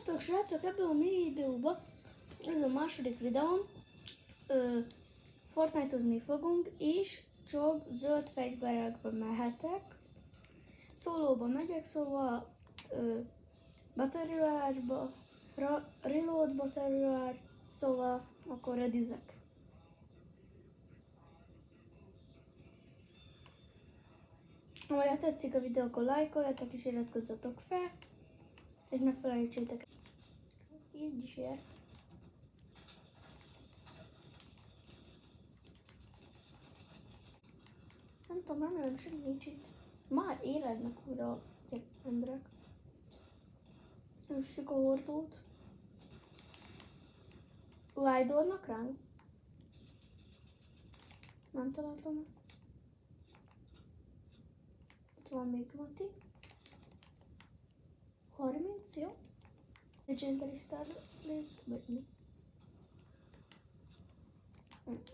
Sziasztok srácok, ebben a mini videóban, ez a második videóm, Fortnite-ozni fogunk, és csak zöld fegyverekbe mehetek. Szólóba megyek, szóval Battle Royale-ba, Reload Battle Royale, szóval akkor redizek. Ha tetszik a videó, akkor lájkoljatok és iratkozzatok fel, és ne felejtsétek. Így is ér. Nem tudom, remélem semmi nincs itt. Már élednek újra a emberek. Össük a hordót. Vájdolnak ránk? Nem találtam meg. Itt van még Mati. 30, jó? Legendary Star Lace, vagy mi?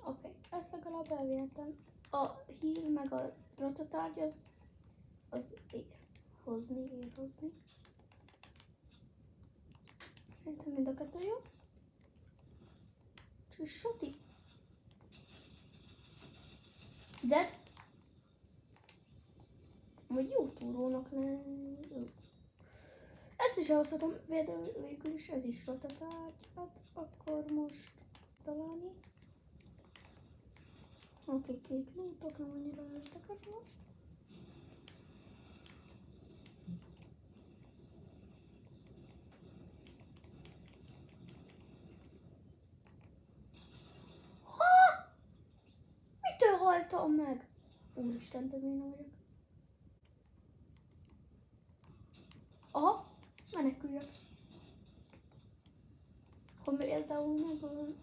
Oké, ezt legalább elvihetem. A heal meg a rotatárgy az ér hozni. Szerintem mind a kettő jó. Csak Soti. Dead. Vagy jó túrónak lenni. Ezt is elhozhatom végül is, ez is rotatárgy. Hát akkor most találni. Oké, két lootok, nem annyira érdekes most. Ha! Mitől haltam meg? Úristen, te béna vagyok. Aha, meneküljek. Ha például megvan.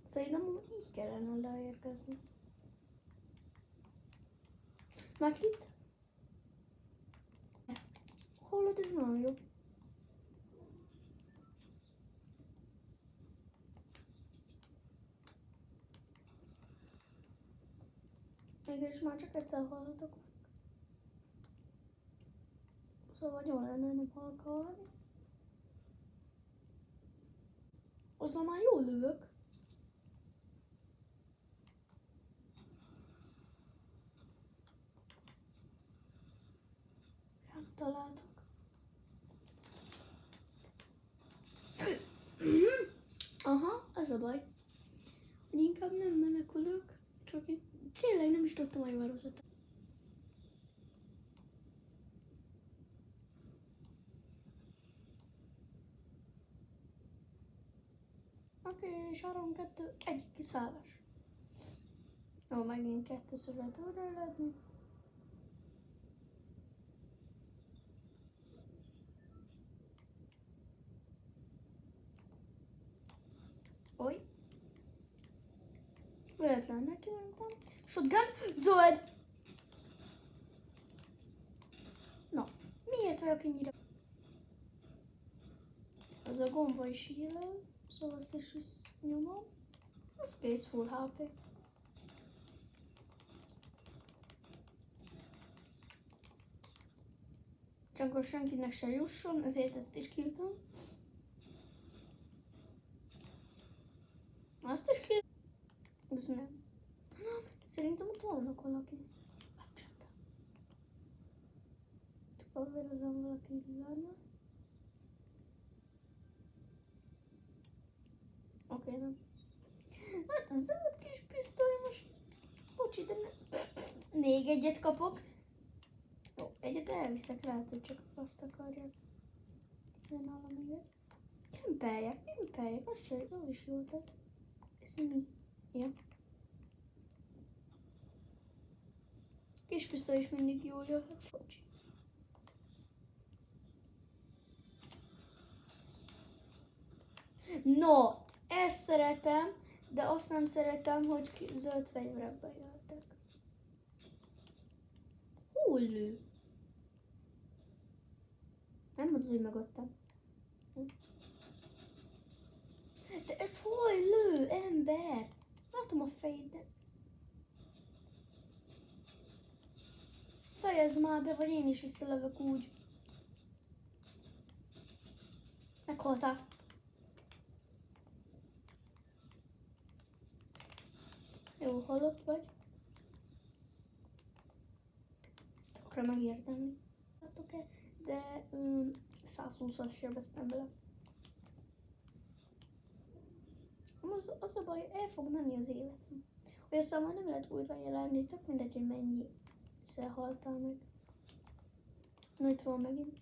Szerintem így kellene leérkezni. Meg itt? Hallod, ez nagyon jó. Mégis már csak egyszer hallatok meg. Szóval jól lenne nem hallgatni. Azzal már jól lövök. Nem találtak. Aha, az a baj. Hogy inkább nem menekülök, csak én tényleg nem is tudtam, hogy varozat. Oké, és 3-2, egyik kiszállás. Jó, megint kettőször lehet oda leadni. Oly. Véletlen neki mentem. Shotgun, zöld! Na, miért vagyok ennyire? Az a gomba is hílel, szóval azt is visszanyomom. Az kész, full HP. Csak akkor senkinek se jusson, ezért ezt is kiütöm. Azt is kiütöm. Ez nem. Szerintem ott vannak valaki. Csak véletlen valaki lenne. Oké, nem. Hát ez a kis pisztoly most. Bocsi, de nem. Még egyet kapok. Jó, egyet elviszek, lehet, hogy csak azt akarják. Nem nálam még egy. Kempeljek, az is jó tett. Ez mi? Ja. Kis pisztoly is mindig jól jöhet. Bocsi. No, ezt szeretem, de azt nem szeretem, hogy zöld fegyverekbe jöttek. Hol lő? Nem az, hogy megadtam. De ez hol lő, ember? Látom a fejed, de... Fejezd már be, vagy én is visszalövök úgy. Meghaltál. Jó, halott vagy. Tökre megérdemli. Látok-e? De 120-as sebeztem bele. Az a baj, el fog menni az életem. Hogy aztán már nem lehet újra jelenni, tök mindegy, hogy mennyiszer haltál meg. Na itt van megint.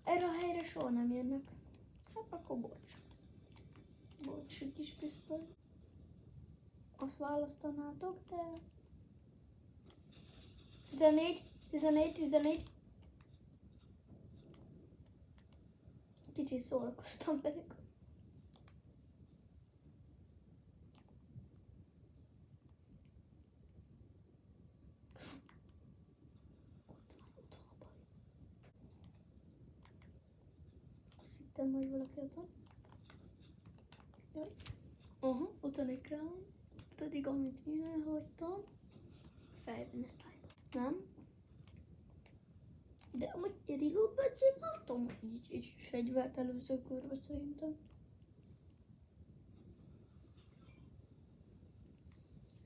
Erre a helyre soha nem jönnek. Hát akkor bocs. Bocs, kis pisztoly. Azt választanátok, de... 14. Kicsit szórakoztam velük. Ott van a baj. Azt hittem, hogy valaki ott van. Jaj. Aha, ott van egy krám. Pedig amit én elhagytam. Felvenesztály. Nem? De amúgy reloadban csináltam egy fegyvert először körbe szerintem.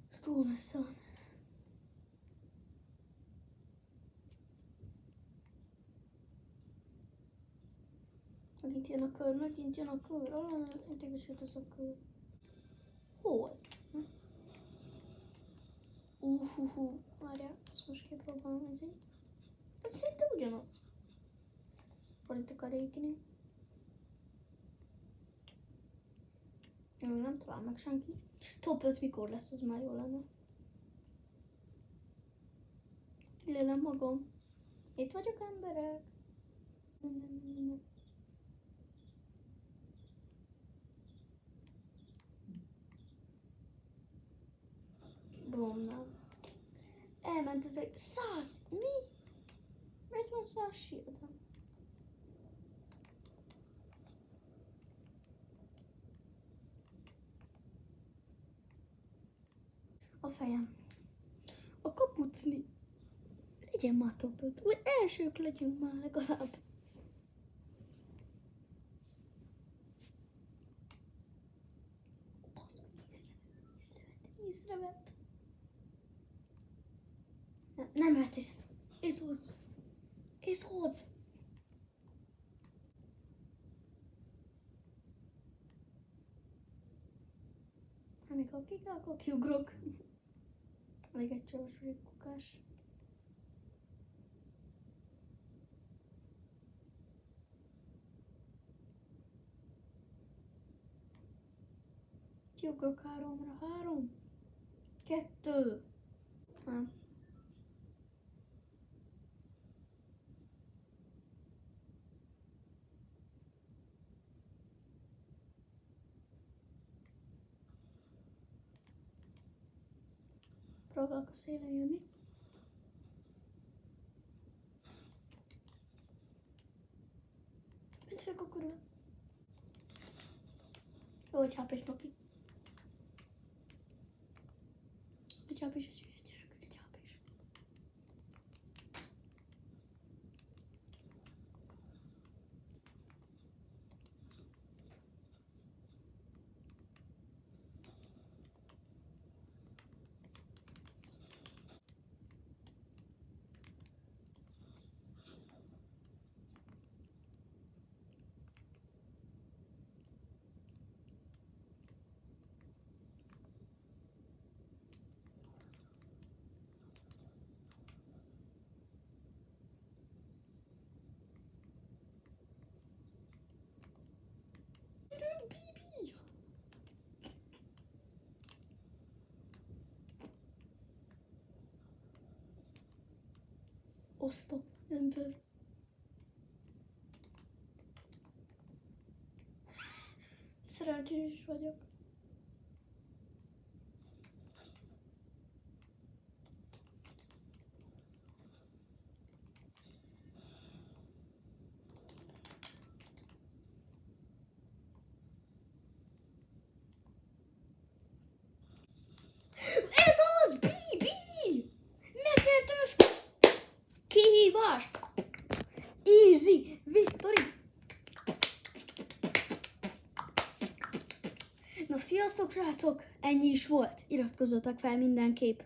Ez túl messze van. Megint jön a kör. Idegesít ez a kör. Hol? Várjál, ezt most kipróbálom ezért. Ez szinte ugyanaz. Fordítok a réginél. Nem talál meg senki. Top 5 mikor lesz, az már jó lenne. Lélem magam. Itt vagyok, emberek. Nem. Bomnám. Elment ez egy 100. Mi? Miért van 100 shieldem? A fejem. A kapucni. Legyen már top 5. Vagy elsők legyünk már legalább. Észrevett. Nem vett észre. Ez hoz. Amikor akkor kiugrok. Még egy csavas kukás. Kiugrok 3-ra. 3. 2. Nem. Próbálok a szélen jönni. Mit fők a körül? Jó, hogy HP-s Noki. Egy HP-s, egy hülye gyerek, egy HP-s. Bibi! Osztop, ember. Szerencsés vagyok. Ez az, Bibi! Megnyertem ezt! Last! Easy! Victory! Na, sziasztok, srácok! Ennyi is volt. Iratkozzatok fel mindenképp.